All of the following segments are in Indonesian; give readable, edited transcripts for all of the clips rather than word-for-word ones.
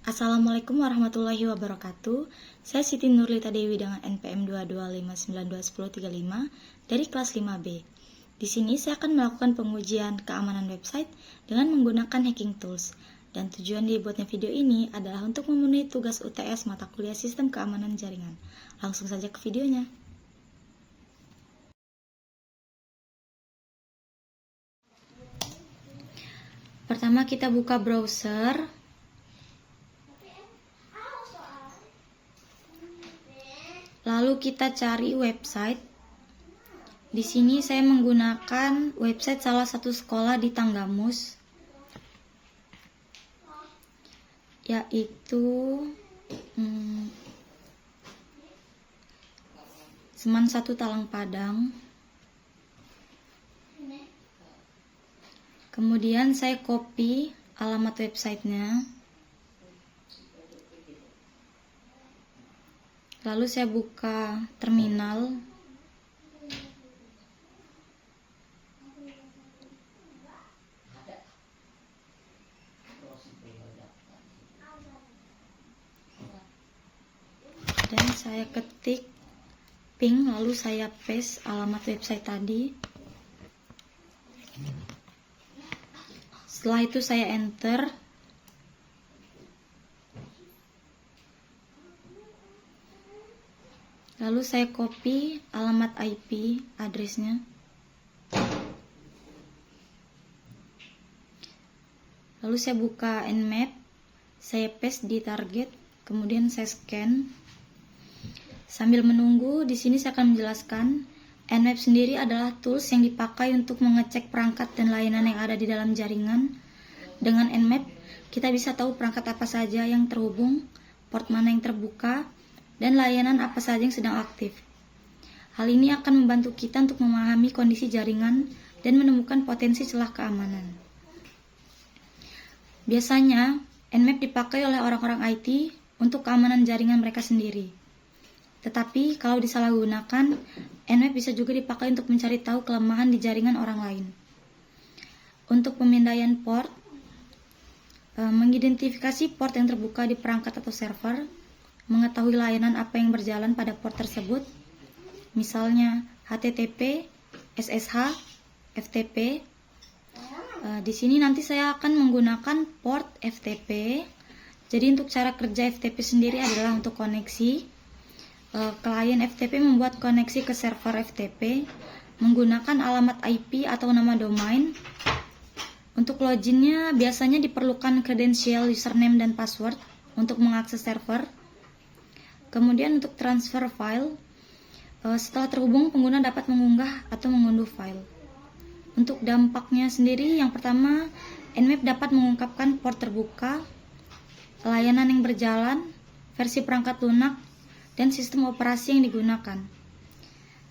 Assalamualaikum warahmatullahi wabarakatuh. Saya Siti Nurlita Dewi dengan NPM 225921035 dari kelas 5B. Di sini saya akan melakukan pengujian keamanan website dengan menggunakan hacking tools. Dan tujuan dibuatnya video ini adalah untuk memenuhi tugas UTS mata kuliah Sistem Keamanan Jaringan. Langsung saja ke videonya. Pertama kita buka browser. Lalu kita cari website. Di sini saya menggunakan website salah satu sekolah di Tanggamus, yaitu Seman 1 Talang Padang. Kemudian saya copy alamat websitenya. Lalu saya buka terminal. Dan saya ketik ping, lalu saya paste alamat website tadi. Setelah itu saya enter. Lalu saya copy alamat IP addressnya. Lalu saya buka Nmap, saya paste di target, kemudian saya scan. Sambil menunggu, di sini saya akan menjelaskan, Nmap sendiri adalah tools yang dipakai untuk mengecek perangkat dan layanan yang ada di dalam jaringan. Dengan Nmap, kita bisa tahu perangkat apa saja yang terhubung, port mana yang terbuka, dan layanan apa saja yang sedang aktif. Hal ini akan membantu kita untuk memahami kondisi jaringan dan menemukan potensi celah keamanan. Biasanya, Nmap dipakai oleh orang-orang IT untuk keamanan jaringan mereka sendiri. Tetapi, kalau disalahgunakan, Nmap bisa juga dipakai untuk mencari tahu kelemahan di jaringan orang lain. Untuk pemindaian port, mengidentifikasi port yang terbuka di perangkat atau server, mengetahui layanan apa yang berjalan pada port tersebut, misalnya HTTP, SSH, FTP. Di sini nanti saya akan menggunakan port FTP. Jadi untuk cara kerja FTP sendiri adalah untuk koneksi. Klien FTP membuat koneksi ke server FTP menggunakan alamat IP atau nama domain. Untuk loginnya biasanya diperlukan kredensial username dan password untuk mengakses server. Kemudian untuk transfer file, setelah terhubung pengguna dapat mengunggah atau mengunduh file. Untuk dampaknya sendiri, yang pertama, Nmap dapat mengungkapkan port terbuka, layanan yang berjalan, versi perangkat lunak, dan sistem operasi yang digunakan.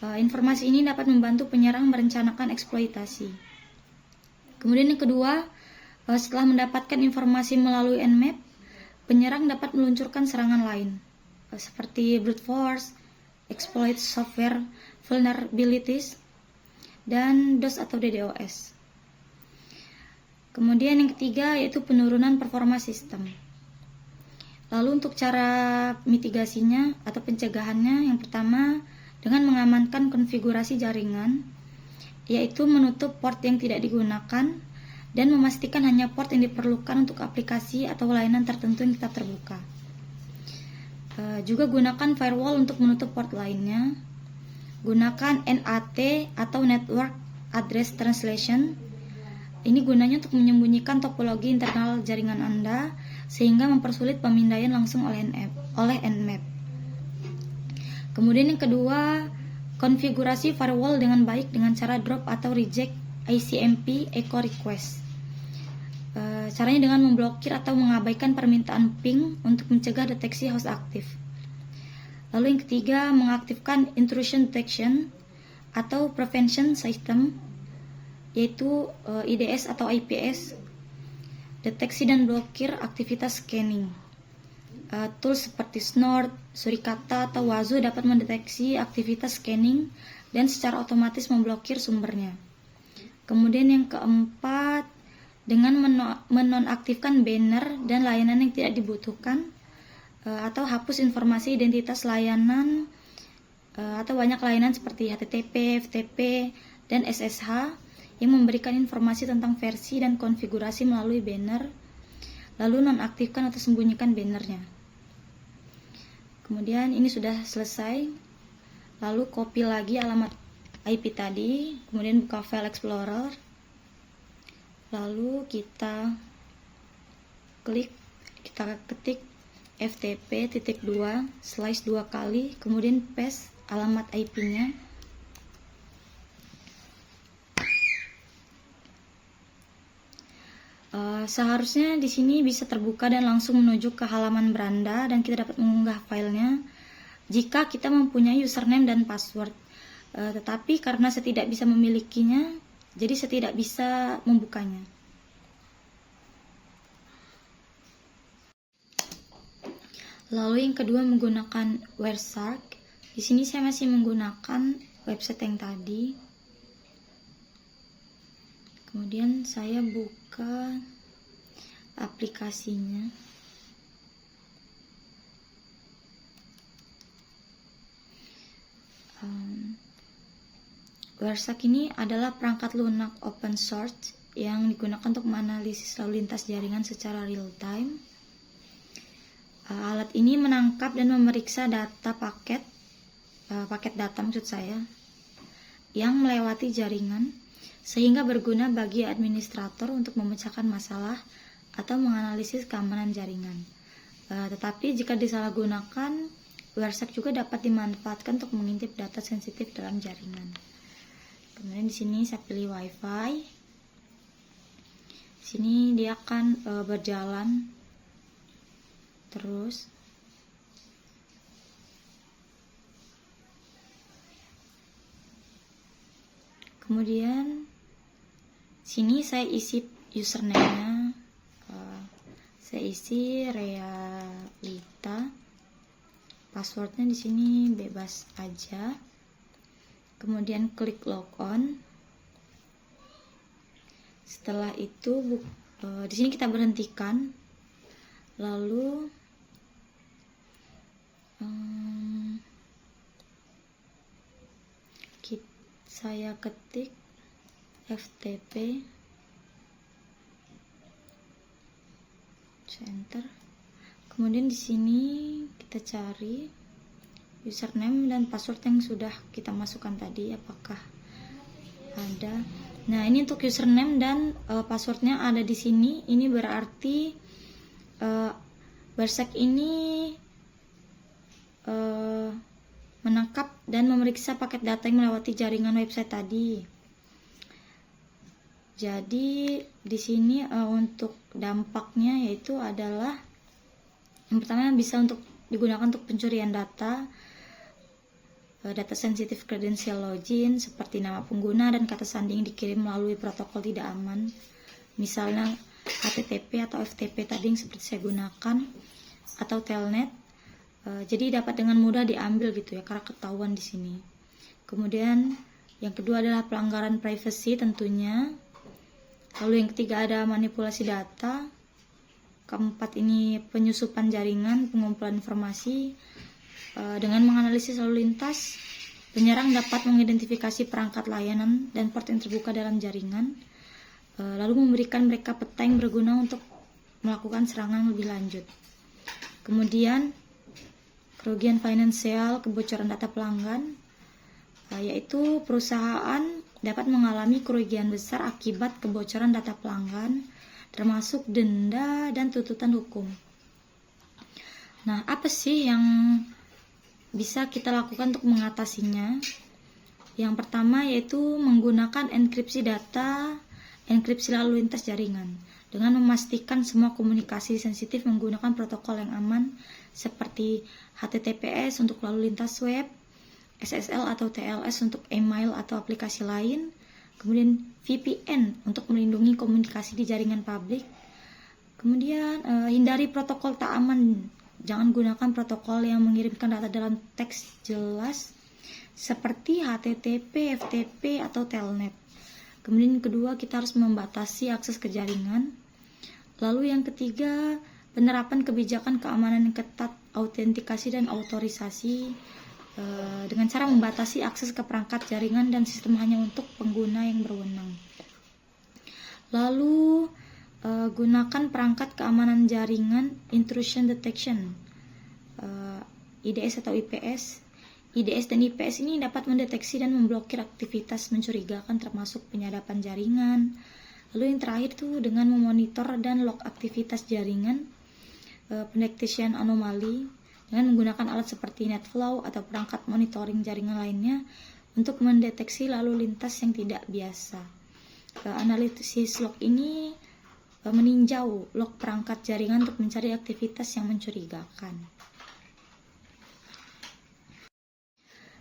Informasi ini dapat membantu penyerang merencanakan eksploitasi. Kemudian yang kedua, setelah mendapatkan informasi melalui Nmap, penyerang dapat meluncurkan serangan lain, seperti brute force, exploit software vulnerabilities, dan DOS atau DDoS. Kemudian yang ketiga yaitu penurunan performa sistem. Lalu untuk cara mitigasinya atau pencegahannya, yang pertama dengan mengamankan konfigurasi jaringan, yaitu menutup port yang tidak digunakan dan memastikan hanya port yang diperlukan untuk aplikasi atau layanan tertentu yang tetap terbuka. Juga gunakan firewall untuk menutup port lainnya. Gunakan NAT atau Network Address Translation. Ini gunanya untuk menyembunyikan topologi internal jaringan Anda sehingga mempersulit pemindaian langsung oleh Nmap. Kemudian yang kedua, konfigurasi firewall dengan baik dengan cara drop atau reject ICMP echo request. Caranya dengan memblokir atau mengabaikan permintaan ping untuk mencegah deteksi host aktif. Lalu yang ketiga, mengaktifkan intrusion detection atau prevention system, yaitu IDS atau IPS, deteksi dan blokir aktivitas scanning. Tools seperti Snort, Suricata, atau Wazo dapat mendeteksi aktivitas scanning dan secara otomatis memblokir sumbernya. Kemudian yang keempat, dengan menonaktifkan banner dan layanan yang tidak dibutuhkan, atau hapus informasi identitas layanan, atau banyak layanan seperti HTTP, FTP, dan SSH yang memberikan informasi tentang versi dan konfigurasi melalui banner, lalu nonaktifkan atau sembunyikan bannernya. Kemudian ini sudah selesai, lalu copy lagi alamat IP tadi, kemudian buka File Explorer, lalu kita ketik ftp:2/2 kali, kemudian paste alamat IP-nya. Seharusnya di sini bisa terbuka dan langsung menuju ke halaman beranda dan kita dapat mengunggah filenya jika kita mempunyai username dan password. Tetapi karena saya tidak bisa memilikinya, jadi saya tidak bisa membukanya. Lalu yang kedua menggunakan Wireshark. Di sini saya masih menggunakan website yang tadi. Kemudian saya buka aplikasinya. Wireshark ini adalah perangkat lunak open source yang digunakan untuk menganalisis lalu lintas jaringan secara real time. Alat ini menangkap dan memeriksa data paket data maksud saya, yang melewati jaringan, sehingga berguna bagi administrator untuk memecahkan masalah atau menganalisis keamanan jaringan. Tetapi jika disalahgunakan, Wireshark juga dapat dimanfaatkan untuk mengintip data sensitif dalam jaringan. Kemudian di sini saya pilih WiFi. Di sini dia akan berjalan terus. Kemudian sini saya isi username-nya, saya isi Realita. Passwordnya di sini bebas aja. Kemudian klik logon. Setelah itu di sini kita berhentikan. Lalu saya ketik FTP, enter. Kemudian di sini kita cari username dan password yang sudah kita masukkan tadi, apakah ada. Nah, ini untuk username dan passwordnya ada di sini. Ini berarti Wireshark ini menangkap dan memeriksa paket data yang melewati jaringan website tadi. Jadi di sini untuk dampaknya yaitu adalah yang pertama bisa digunakan untuk pencurian data sensitif credential login seperti nama pengguna dan kata sandi yang dikirim melalui protokol tidak aman, misalnya HTTP atau FTP tadi yang seperti saya gunakan, atau telnet. Jadi dapat dengan mudah diambil gitu ya, karena ketahuan di sini. Kemudian yang kedua adalah pelanggaran privacy tentunya. Lalu yang ketiga ada manipulasi data. Keempat ini penyusupan jaringan, pengumpulan informasi. Dengan menganalisis lalu lintas, penyerang dapat mengidentifikasi perangkat layanan dan port yang terbuka dalam jaringan, lalu memberikan mereka peta yang berguna untuk melakukan serangan lebih lanjut. Kemudian kerugian finansial, kebocoran data pelanggan, yaitu perusahaan dapat mengalami kerugian besar akibat kebocoran data pelanggan, termasuk denda dan tuntutan hukum. Nah, apa sih yang bisa kita lakukan untuk mengatasinya? Yang pertama yaitu menggunakan enkripsi data, enkripsi lalu lintas jaringan, dengan memastikan semua komunikasi sensitif menggunakan protokol yang aman seperti HTTPS untuk lalu lintas web, SSL atau TLS untuk email atau aplikasi lain, kemudian VPN untuk melindungi komunikasi di jaringan publik. Kemudian hindari protokol tak aman, jangan gunakan protokol yang mengirimkan data dalam teks jelas seperti HTTP, FTP atau telnet. Kemudian yang kedua, kita harus membatasi akses ke jaringan. Lalu yang ketiga, penerapan kebijakan keamanan yang ketat, autentikasi dan autorisasi dengan cara membatasi akses ke perangkat jaringan dan sistem hanya untuk pengguna yang berwenang. Lalu gunakan perangkat keamanan jaringan intrusion detection, IDS atau IPS. IDS dan IPS ini dapat mendeteksi dan memblokir aktivitas mencurigakan termasuk penyadapan jaringan. Lalu yang terakhir tuh dengan memonitor dan log aktivitas jaringan, pendetection anomali dengan menggunakan alat seperti NetFlow atau perangkat monitoring jaringan lainnya untuk mendeteksi lalu lintas yang tidak biasa. Analisis log ini meninjau log perangkat jaringan untuk mencari aktivitas yang mencurigakan.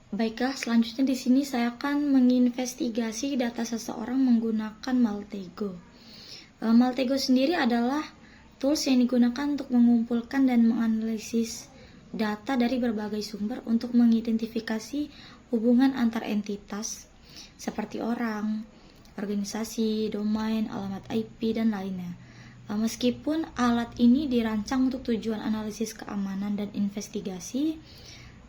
Baiklah, selanjutnya di sini saya akan menginvestigasi data seseorang menggunakan Maltego. Maltego sendiri adalah tools yang digunakan untuk mengumpulkan dan menganalisis data dari berbagai sumber untuk mengidentifikasi hubungan antar entitas seperti orang, organisasi, domain, alamat IP, dan lainnya. Meskipun alat ini dirancang untuk tujuan analisis keamanan dan investigasi,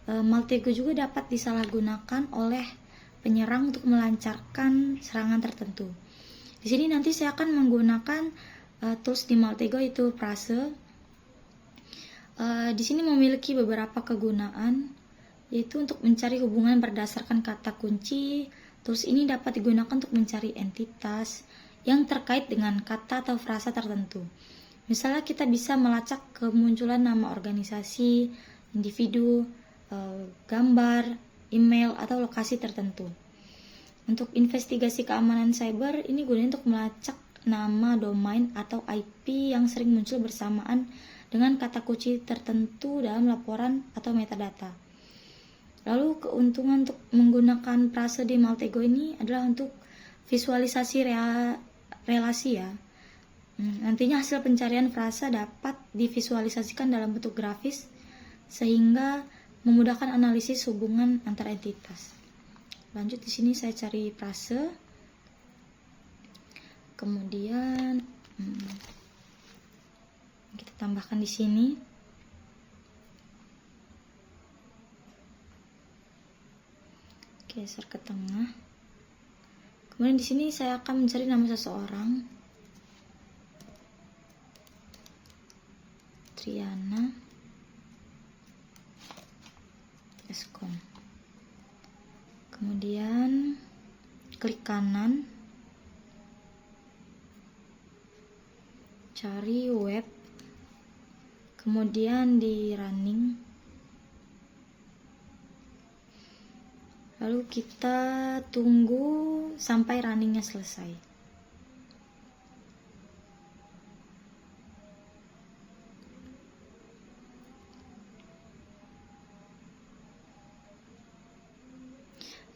Maltego juga dapat disalahgunakan oleh penyerang untuk melancarkan serangan tertentu. Di sini nanti saya akan menggunakan tools di Maltego, yaitu Prase. Di sini memiliki beberapa kegunaan, yaitu untuk mencari hubungan berdasarkan kata kunci. Tools ini dapat digunakan untuk mencari entitas yang terkait dengan kata atau frasa tertentu. Misalnya kita bisa melacak kemunculan nama organisasi, individu, gambar, email, atau lokasi tertentu. Untuk investigasi keamanan cyber, ini gunanya untuk melacak nama domain atau IP yang sering muncul bersamaan dengan kata kunci tertentu dalam laporan atau metadata. Lalu keuntungan untuk menggunakan Prase di Maltego ini adalah untuk visualisasi relasi ya. Nantinya hasil pencarian frasa dapat divisualisasikan dalam bentuk grafis sehingga memudahkan analisis hubungan antar entitas. Lanjut, di sini saya cari Prase. Kemudian kita tambahkan di sini. Geser ke tengah. Kemudian di sini saya akan mencari nama seseorang. Triana Eskom. Kemudian klik kanan, cari web, kemudian di running, lalu kita tunggu sampai runningnya selesai.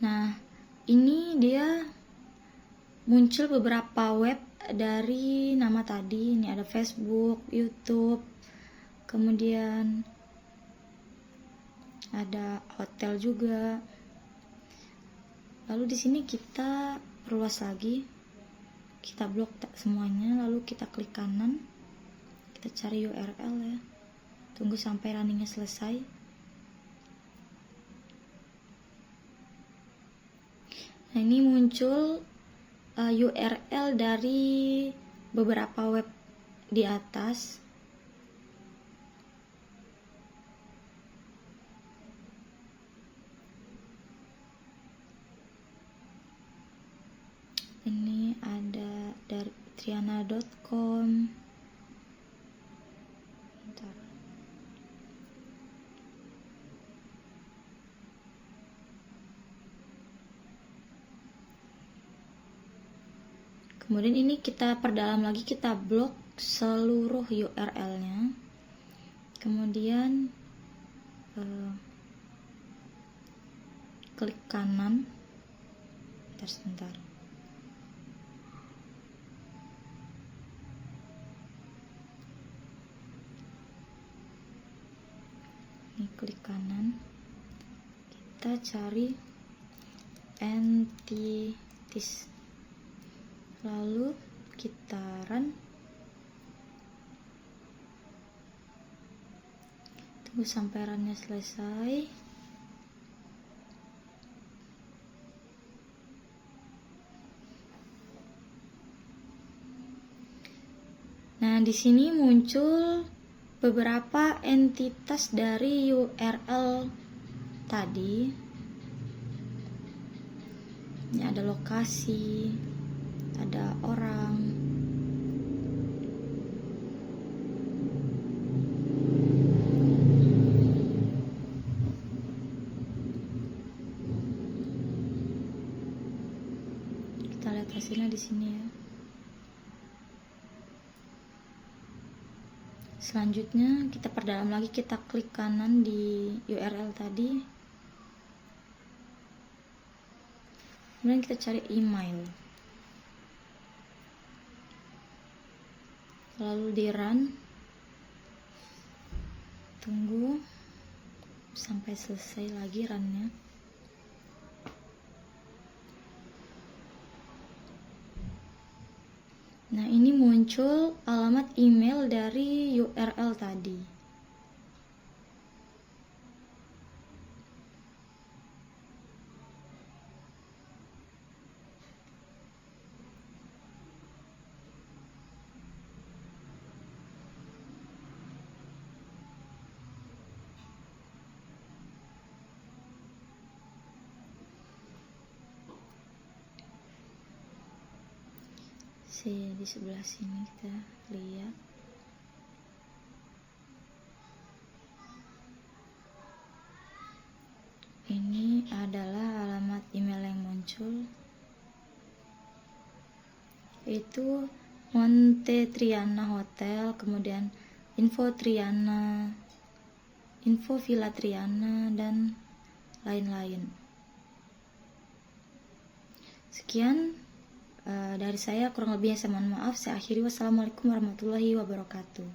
Nah, ini dia muncul beberapa web dari nama tadi. Ini ada Facebook, YouTube, kemudian ada hotel juga. Lalu di sini kita perluas lagi, kita blok semuanya, lalu kita klik kanan, kita cari URL ya, tunggu sampai runningnya selesai. Nah, ini muncul URL dari beberapa web di atas. Ini ada dari triana.com. Kemudian ini kita perdalam lagi, kita blok seluruh URL-nya. Kemudian klik kanan. Sebentar. Ini klik kanan. Kita cari entities. lalu kita run. Tunggu sampai runnya selesai. Nah, di sini muncul beberapa entitas dari URL tadi. Ini ada lokasi, ada orang. Kita lihat hasilnya di sini ya. Selanjutnya kita perdalam lagi, kita klik kanan di URL tadi. Kemudian kita cari email. Lalu di run. Tunggu sampai selesai lagi runnya. Nah, ini muncul alamat email dari URL tadi. Di sebelah sini kita lihat. Ini adalah alamat email yang muncul. Itu Monte Triana Hotel, kemudian info Triana, info Villa Triana, dan lain-lain. Sekian dari saya, kurang lebihnya saya mohon maaf. Saya akhiri, wassalamualaikum warahmatullahi wabarakatuh.